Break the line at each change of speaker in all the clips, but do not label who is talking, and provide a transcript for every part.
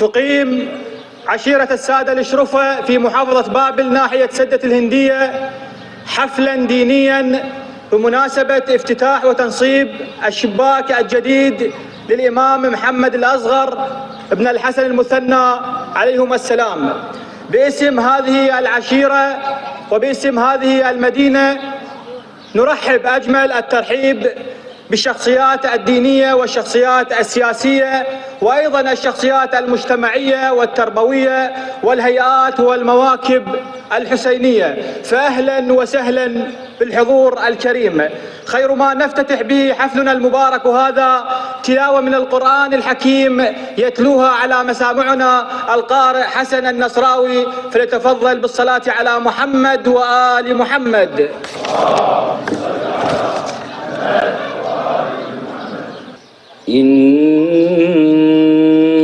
تقيم عشيرة السادة الشرفة في محافظة بابل ناحية سدة الهندية حفلا دينيا بمناسبة افتتاح وتنصيب الشباك الجديد للإمام محمد الأصغر ابن الحسن المثنى عليهما السلام. باسم هذه العشيرة وباسم هذه المدينة نرحب أجمل الترحيب بالشخصيات الدينية والشخصيات السياسية وأيضا الشخصيات المجتمعية والتربوية والهيئات والمواكب الحسينية. فأهلا وسهلا بالحضور الكريم. خير ما نفتتح به حفلنا المبارك هذا تلاوة من القرآن الحكيم يتلوها على مسامعنا القارئ حسن النصراوي، فليتفضل بالصلاة على محمد وآل محمد.
إن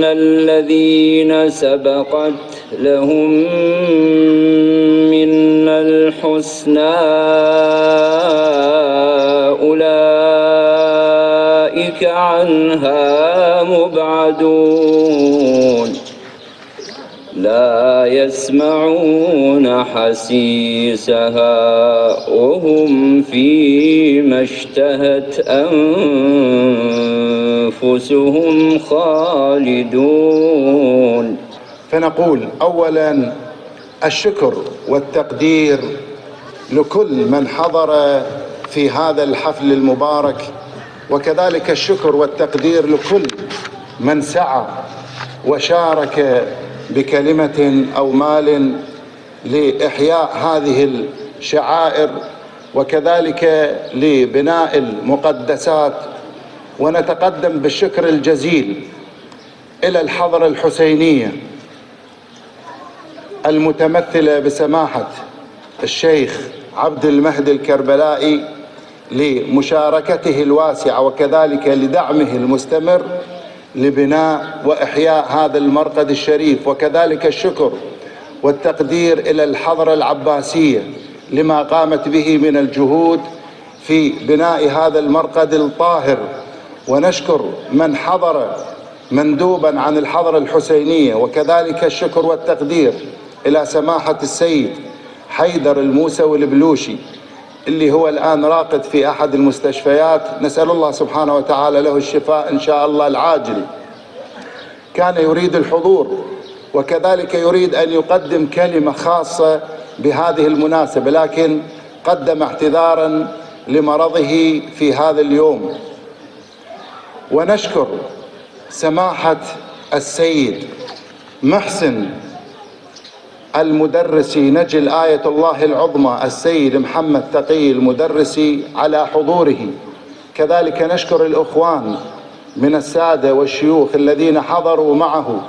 الذين سبقت لهم من الحسنى أولئك عنها مبعدون لا يسمعون حسيسها وهم فيما اشتهت أنفسهم خالدون.
فنقول أولا الشكر والتقدير لكل من حضر في هذا الحفل المبارك، وكذلك الشكر والتقدير لكل من سعى وشارك بكلمة أو مال لإحياء هذه الشعائر وكذلك لبناء المقدسات. ونتقدم بالشكر الجزيل إلى الحضرة الحسينية المتمثلة بسماحة الشيخ عبد المهدي الكربلائي لمشاركته الواسعة وكذلك لدعمه المستمر لبناء وإحياء هذا المرقد الشريف، وكذلك الشكر والتقدير إلى الحضرة العباسية لما قامت به من الجهود في بناء هذا المرقد الطاهر. ونشكر من حضر مندوبا عن الحضرة الحسينية، وكذلك الشكر والتقدير إلى سماحة السيد حيدر الموسوي البلوشي اللي هو الآن راقد في أحد المستشفيات، نسأل الله سبحانه وتعالى له الشفاء إن شاء الله العاجل. كان يريد الحضور وكذلك يريد أن يقدم كلمة خاصة بهذه المناسبة، لكن قدم اعتذارا لمرضه في هذا اليوم. ونشكر سماحة السيد محسن المدرسي نجل آية الله العظمى السيد محمد تقي المدرسي على حضوره. كذلك نشكر الإخوان من السادة والشيوخ الذين حضروا معه،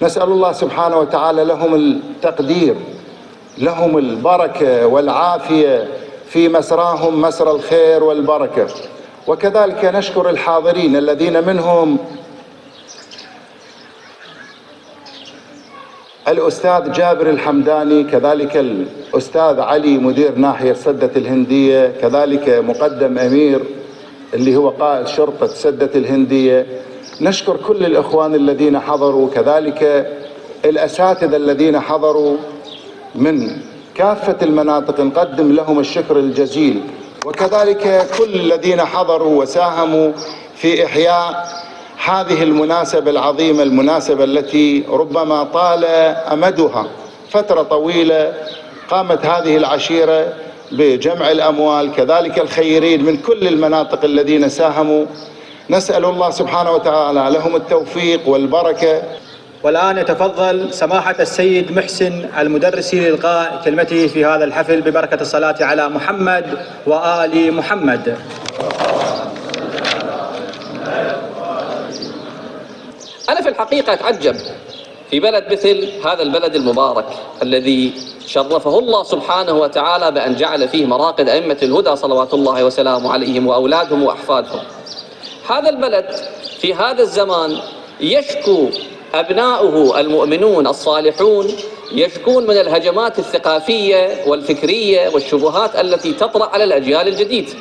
نسأل الله سبحانه وتعالى لهم التقدير، لهم البركة والعافية في مسراهم مسرى الخير والبركة. وكذلك نشكر الحاضرين الذين منهم الأستاذ جابر الحمداني، كذلك الأستاذ علي مدير ناحية سدة الهندية، كذلك مقدم أمير اللي هو قائد شرطة سدة الهندية. نشكر كل الإخوان الذين حضروا، كذلك الأساتذة الذين حضروا من كافة المناطق نقدم لهم الشكر الجزيل، وكذلك كل الذين حضروا وساهموا في إحياء هذه المناسبة العظيمة، المناسبة التي ربما طال أمدها فترة طويلة. قامت هذه العشيرة بجمع الأموال، كذلك الخيرين من كل المناطق الذين ساهموا، نسأل الله سبحانه وتعالى لهم التوفيق والبركة.
والآن يتفضل سماحة السيد محسن المدرسي لإلقاء كلمته في هذا الحفل ببركة الصلاة على محمد وآل محمد.
أنا في الحقيقة أتعجب في بلد مثل هذا البلد المبارك الذي شرفه الله سبحانه وتعالى بأن جعل فيه مراقد أئمة الهدى صلوات الله وسلامه عليهم وأولادهم وأحفادهم. هذا البلد في هذا الزمان يشكو أبناؤه المؤمنون الصالحون، يشكون من الهجمات الثقافية والفكرية والشبهات التي تطرأ على الأجيال الجديدة.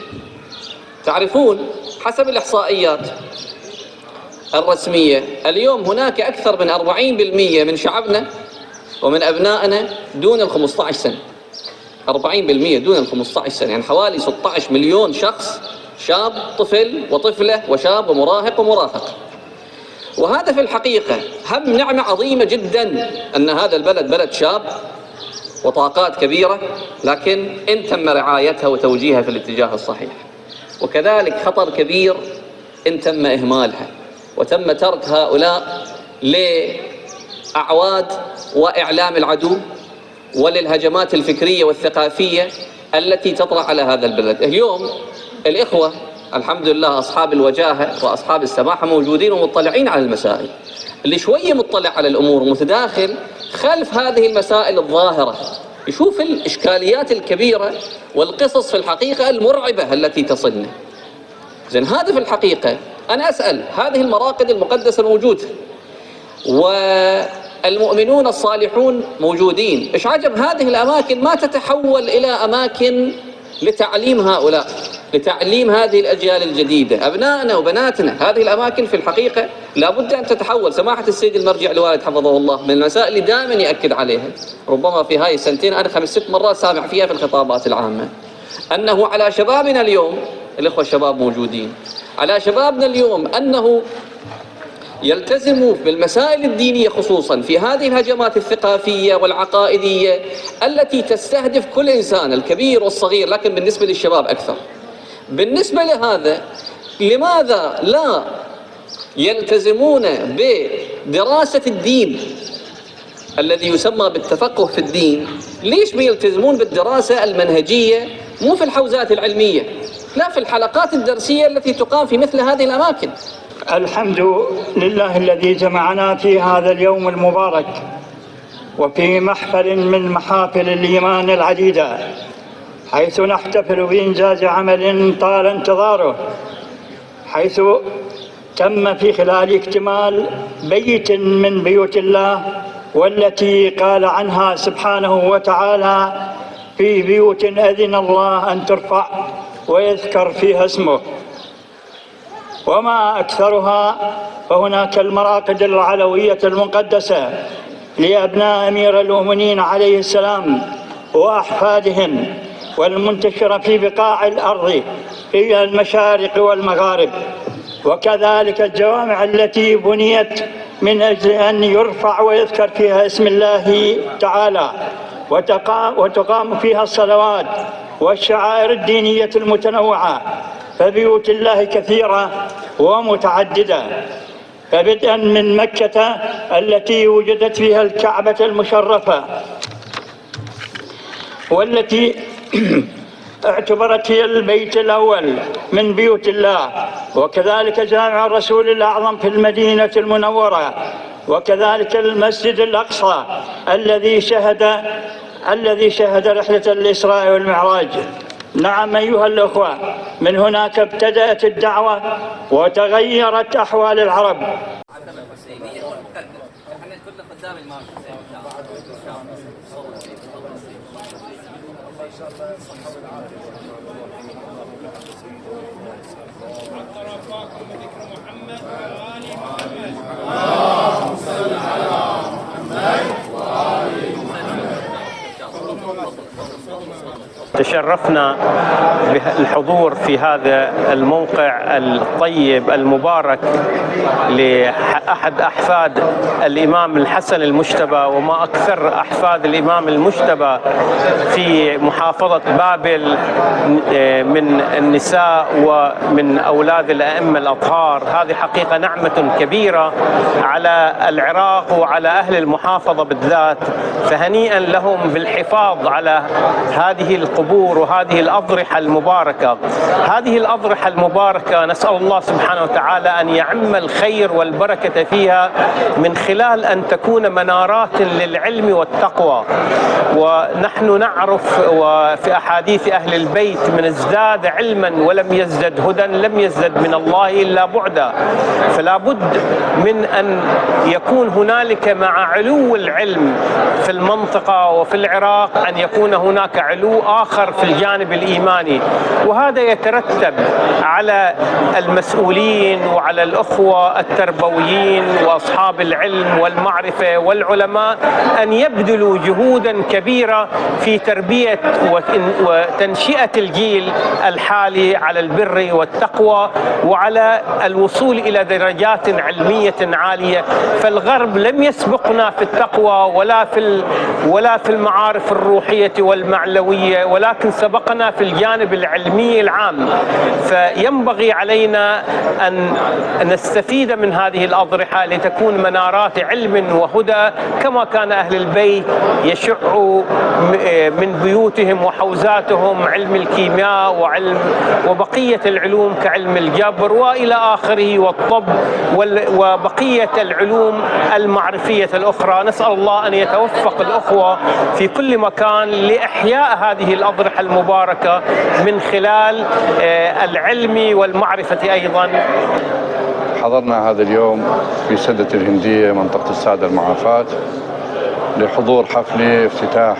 تعرفون حسب الإحصائيات الرسمية اليوم هناك أكثر من 40% من شعبنا ومن أبنائنا دون ال 15 سنة. 40% دون ال 15 سنة، يعني حوالي 16 مليون شخص، شاب طفل وطفلة وشاب ومراهق ومراهق. وهذا في الحقيقة هم نعمة عظيمة جدا أن هذا البلد بلد شاب وطاقات كبيرة، لكن إن تم رعايتها وتوجيهها في الاتجاه الصحيح. وكذلك خطر كبير إن تم إهمالها وتم ترك هؤلاء لأعواد وإعلام العدو وللهجمات الفكرية والثقافية التي تطرأ على هذا البلد. اليوم الإخوة الحمد لله أصحاب الوجاهة وأصحاب السماحة موجودين ومطلعين على المسائل. اللي شوية مطلع على الأمور ومتداخل خلف هذه المسائل الظاهرة يشوف الإشكاليات الكبيرة والقصص في الحقيقة المرعبة التي تصلنا. زين، هذا في الحقيقة أنا أسأل، هذه المراقد المقدسة الموجودة والمؤمنون الصالحون موجودين، إيش عجب هذه الأماكن ما تتحول إلى أماكن لتعليم هؤلاء، لتعليم هذه الأجيال الجديدة، أبنائنا وبناتنا. هذه الأماكن في الحقيقة لابد أن تتحول. سماحة السيد المرجع الوالد حفظه الله من المسائل اللي دائما يأكد عليها، ربما في هاي السنتين أنا 5-6 مرات سامع فيها في الخطابات العامة، أنه على شبابنا اليوم، الإخوة الشباب موجودين، على شبابنا اليوم أنه يلتزموا بالمسائل الدينية خصوصا في هذه الهجمات الثقافية والعقائدية التي تستهدف كل إنسان الكبير والصغير، لكن بالنسبة للشباب أكثر. بالنسبة لهذا لماذا لا يلتزمون بدراسة الدين الذي يسمى بالتفقه في الدين؟ ليش ما يلتزمون بالدراسة المنهجية، مو في الحوزات العلمية، لا في الحلقات الدرسية التي تقام في مثل هذه الأماكن؟
الحمد لله الذي جمعنا في هذا اليوم المبارك وفي محفل من محافل الإيمان العديدة، حيث نحتفل بإنجاز عمل طال انتظاره، حيث تم في خلال اكتمال بيت من بيوت الله، والتي قال عنها سبحانه وتعالى: في بيوت أذن الله أن ترفع ويذكر فيها اسمه. وما أكثرها، فهناك المراقد العلوية المقدسة لأبناء أمير المؤمنين عليه السلام وأحفادهم، والمنتشرة في بقاع الأرض في المشارق والمغارب، وكذلك الجوامع التي بنيت من أجل أن يرفع ويذكر فيها اسم الله تعالى، وتقام فيها الصلوات والشعائر الدينية المتنوعة. فبيوت الله كثيرة ومتعددة، فبدءا من مكة التي وجدت فيها الكعبة المشرفة، والتي اعتبرت هي البيت الأول من بيوت الله، وكذلك جامع الرسول الأعظم في المدينة المنورة، وكذلك المسجد الأقصى الذي شهد رحلة الإسراء والمعراج. نعم أيها الأخوة، من هناك ابتدأت الدعوة وتغيرت أحوال العرب.
تشرفنا بالحضور في هذا الموقع الطيب المبارك لأحد أحفاد الإمام الحسن المجتبى، وما أكثر أحفاد الإمام المجتبى في محافظة بابل من النساء ومن أولاد الأئمة الأطهار. هذه حقيقة نعمة كبيرة على العراق وعلى أهل المحافظة بالذات، فهنيئا لهم بالحفاظ على هذه القبور وهذه الأضرحة المباركة. هذه الأضرحة المباركة نسأل الله سبحانه وتعالى أن يعم الخير والبركة فيها من خلال أن تكون منارات للعلم والتقوى. ونحن نعرف وفي أحاديث أهل البيت: من ازداد علما ولم يزدد هدى لم يزدد من الله إلا بعدا. فلا بد من أن يكون هنالك مع علو العلم في المنطقة وفي العراق أن يكون هناك علو آخر أثر في الجانب الإيماني، وهذا يترتب على المسؤولين وعلى الأخوة التربويين وأصحاب العلم والمعرفة والعلماء أن يبذلوا جهودا كبيرة في تربية وتنشئة الجيل الحالي على البر والتقوى وعلى الوصول إلى درجات علمية عالية. فالغرب لم يسبقنا في التقوى ولا في المعارف الروحية والمعنوية، ولكن سبقنا في الجانب العلمي العام. فينبغي علينا أن نستفيد من هذه الأضرحة لتكون منارات علم وهدى، كما كان أهل البيت يشعوا من بيوتهم وحوزاتهم علم الكيمياء وبقية العلوم كعلم الجبر وإلى آخره والطب وبقية العلوم المعرفية الأخرى. نسأل الله أن يتوفق الأخوة في كل مكان لإحياء هذه الأضرحة المباركة من خلال العلم والمعرفة أيضا.
حضرنا هذا اليوم في سدة الهندية منطقة السادة المعافاة لحضور حفل افتتاح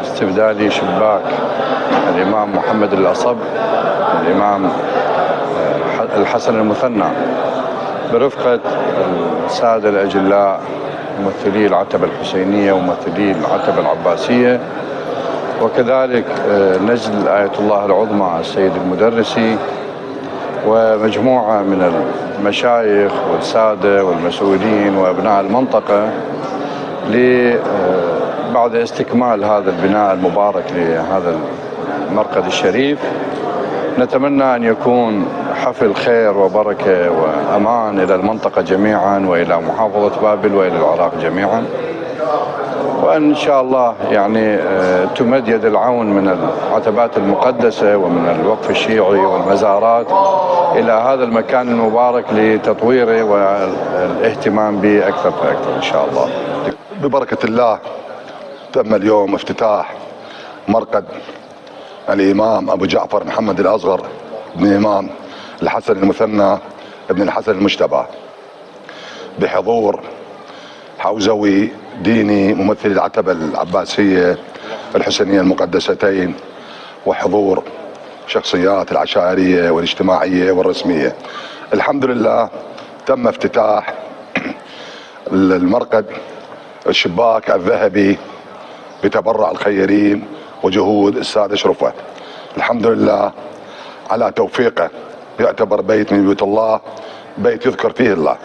استبدالي شباك الإمام محمد الأصب الإمام الحسن المثنى برفقة السادة الأجلاء ممثلي العتبة الحسينية وممثلي العتبة العباسية، وكذلك نجل آية الله العظمى السيد المدرسي ومجموعة من المشايخ والسادة والمسؤولين وأبناء المنطقة بعد استكمال هذا البناء المبارك لهذا المرقد الشريف. نتمنى أن يكون حفل خير وبركة وأمان إلى المنطقة جميعا وإلى محافظة بابل وإلى العراق جميعا، وإن شاء الله يعني تمد يد العون من العتبات المقدسة ومن الوقف الشيعي والمزارات إلى هذا المكان المبارك لتطويره والاهتمام به أكثر فأكثر إن شاء الله.
ببركة الله تم اليوم افتتاح مرقد الإمام أبو جعفر محمد الأصغر بن الإمام الحسن المثنى ابن الحسن المجتبى بحضور حوزوي ديني ممثل العتبة العباسية الحسينية المقدستين وحضور شخصيات العشائرية والاجتماعية والرسمية. الحمد لله تم افتتاح المرقد الشباك الذهبي بتبرع الخيرين وجهود السادة شرفة. الحمد لله على توفيقه، يعتبر بيت من بيوت الله، بيت يذكر فيه الله.